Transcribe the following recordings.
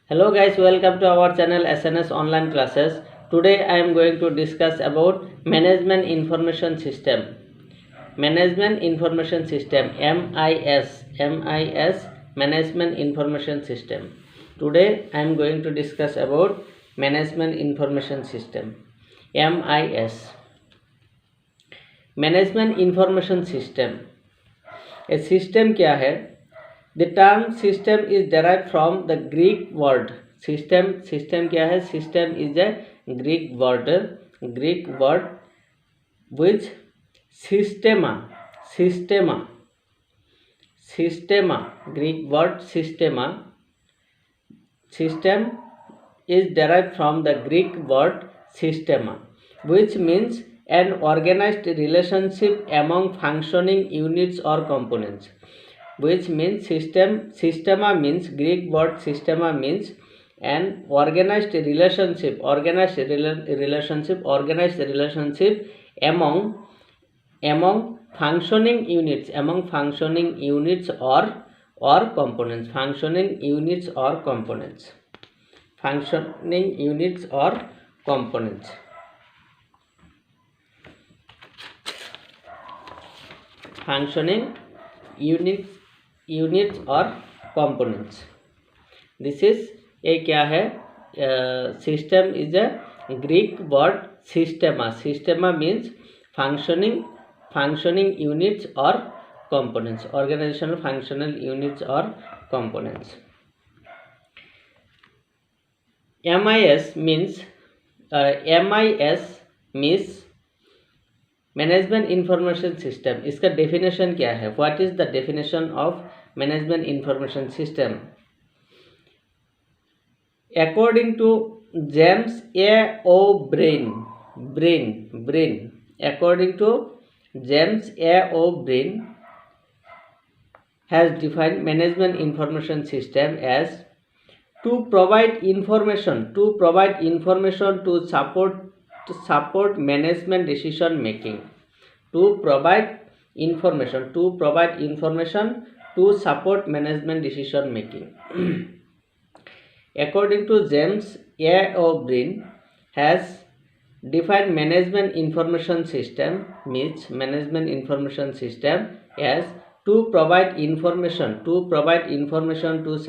Hello guys, welcome to our channel SNS Online Classes. Today I am going to discuss about Management Information System. Management Information System, MIS, Management Information System. Today I am going to discuss about Management Information System, MIS. Management Information System. A system क्या है? The term system is derived from the Greek word system क्या है? System is a Greek word which systema Greek word system is derived from the Greek word systema, which means an organized relationship among functioning units or components. Which means systema means Greek word systema means an organized relationship among functioning units or components. Functioning units or components. Functioning units or components. Functioning units or components. This is a क्या है? System is a Greek word systema. Systema means functioning units or components. Organizational functional units or components. MIS means management information system. इसका definition क्या है? What is the definition of management information system? According to James A O'Brien according to James A O'Brien has defined management information system as to provide information to support management decision making. To provide information to support management decision making. According to James A. O'Brien has defined management information system as to provide information to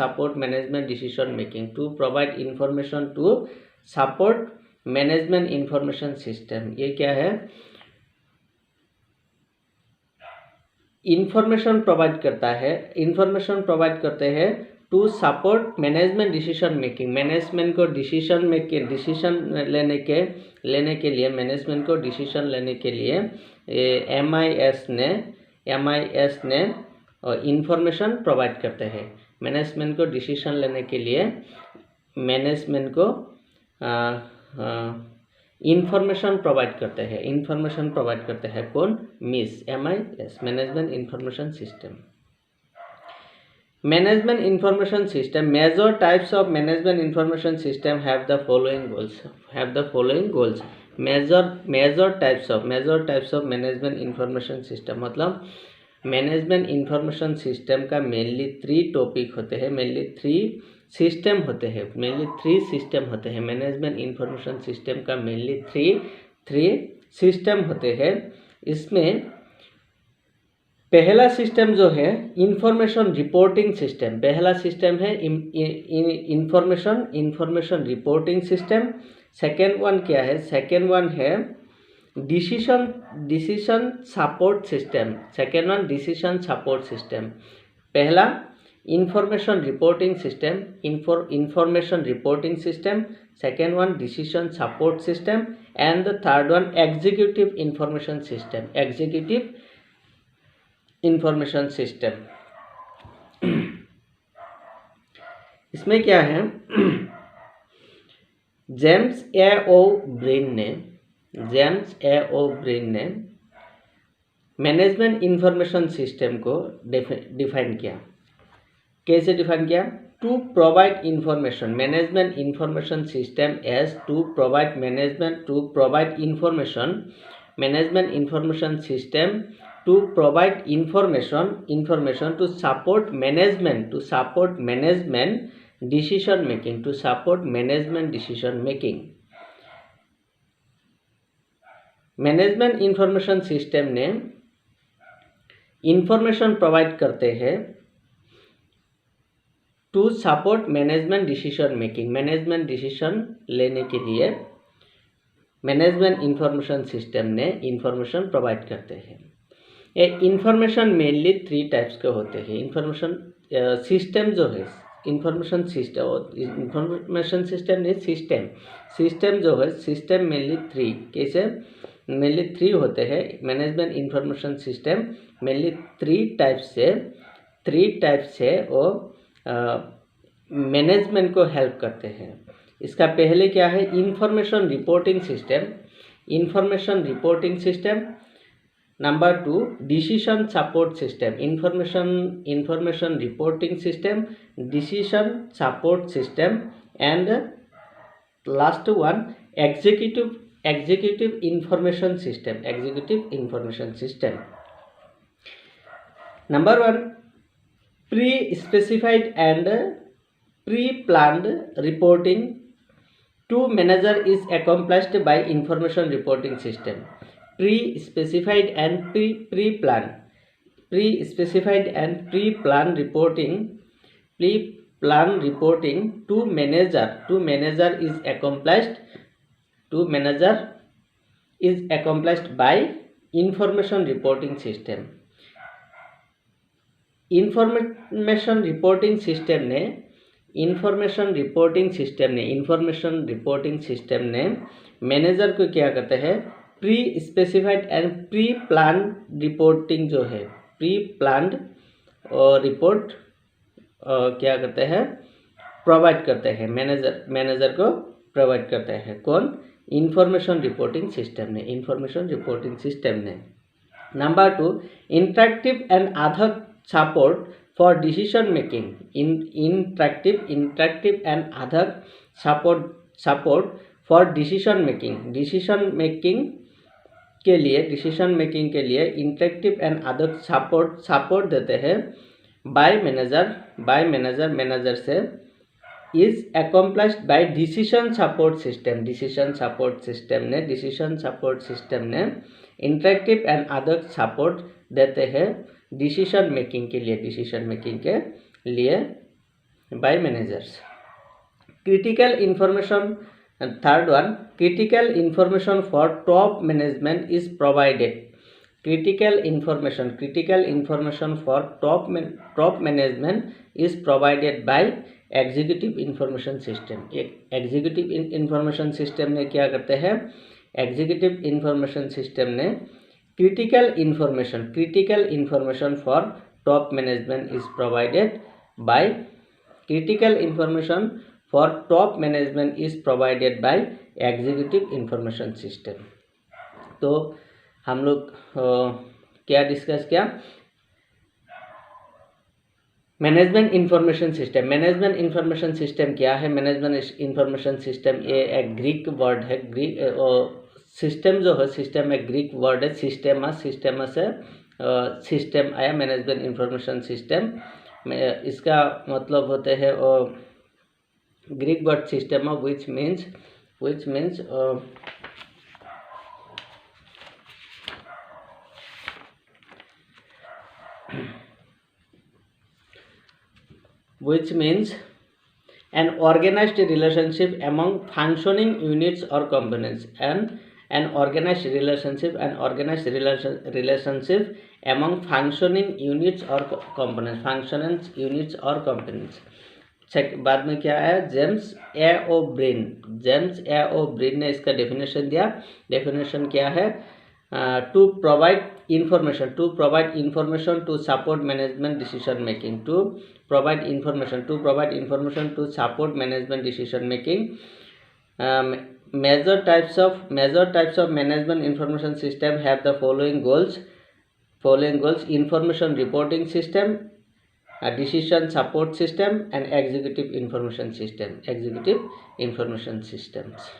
support management decision making. To provide information to support management information system. ये क्या है? Information provide करते हैं to support management decision making. Management को decision लेने के लिए management को डिसीजन लेने के लिए MIS ने इंफॉर्मेशन प्रोवाइड करते हैं. मैनेजमेंट को डिसीजन लेने के लिए मैनेजमेंट को इंफॉर्मेशन प्रोवाइड करते हैं. कौन? MIS, management information system. Management information system. Major types of management information system have the following goals. Major types of management information system मतलब मैनेजमेंट इंफॉर्मेशन सिस्टम का मेनली 3 टॉपिक होते हैं. Mainly 3 system होते हैं. Management information system का mainly 3 system होते हैं. इसमें पहला सिस्टम जो है इंफॉर्मेशन रिपोर्टिंग सिस्टम. पहला सिस्टम है information reporting system. Second one क्या है? सेकेंड वन है डिसीजन सपोर्ट सिस्टम. पहला information reporting system, second one decision support system, and the third one executive information system. इसमें क्या है? जेम्स ए ओ ब्रेन ने मैनेजमेंट इंफॉर्मेशन सिस्टम को define किया. कैसे डिफाइन किया? To provide information. Management information system as to provide information. Management information system to provide information to support management decision making, to support management decision making. Management information system ने information provide करते हैं to support management decision making, management decision लेने के लिए management information system ने information provide करते हैं। ये इंफॉर्मेशन मेनली 3 टाइप्स के होते हैं। इंफॉर्मेशन सिस्टम जो है, इंफॉर्मेशन सिस्टम नहीं, सिस्टम जो है, सिस्टम मेनली 3 कैसे, मेनली 3 होते हैं। Management information system mainly 3 types से वो मैनेजमेंट को हेल्प करते हैं। इसका पहले क्या है, information reporting system. Number 2 decision support system, information reporting system, decision support system, and last one executive information system. Number 1 pre specified and pre planned reporting to manager is accomplished by information reporting system. Pre-specified and pre-planned reporting to manager is accomplished by information reporting system. Information reporting system ने manager को क्या करते हैं, pre specified and pre plan reporting जो है, pre planned report क्या करते हैं, प्रोवाइड करते हैं, मैनेजर को प्रोवाइड करते हैं। कौन, इंफॉर्मेशन रिपोर्टिंग सिस्टम ने। Number 2 interactive and other support for decision making, interactive and other support for decision making के लिए इंटरैक्टिव एंड अदर सपोर्ट देते हैं बाय मैनेजर से, is accomplished by decision support system ने इंटरैक्टिव एंड अदर सपोर्ट देते हैं decision making के लिए by managers. Critical information, third one critical information for top management is provided. Critical information for top management is provided by executive information system. Executive information system ने क्या करते हैं, executive information system ने critical information for top management is provided by executive information system। तो हम लोग क्या discuss किया, मैनेजमेंट इंफॉर्मेशन सिस्टम क्या है। मैनेजमेंट इंफॉर्मेशन सिस्टम ये एक ग्रीक वर्ड है, सिस्टम जो है, सिस्टम एक ग्रीक वर्ड है, सिस्टम से सिस्टम आया, मैनेजमेंट इंफॉर्मेशन सिस्टम। इसका मतलब होते हैं Greek word system which means an organized relationship among functioning units or components, and an organized relationship among functioning units or components। बाद में क्या है, जेम्स ए ओ ब्रिन ने इसका डेफिनेशन दिया। डेफिनेशन क्या है, to provide information to support management decision making, to provide information to support management decision making। Major types of management information system have the following goals: information reporting system, decision support system, and executive information systems।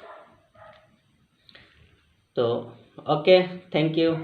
तो okay, thank you.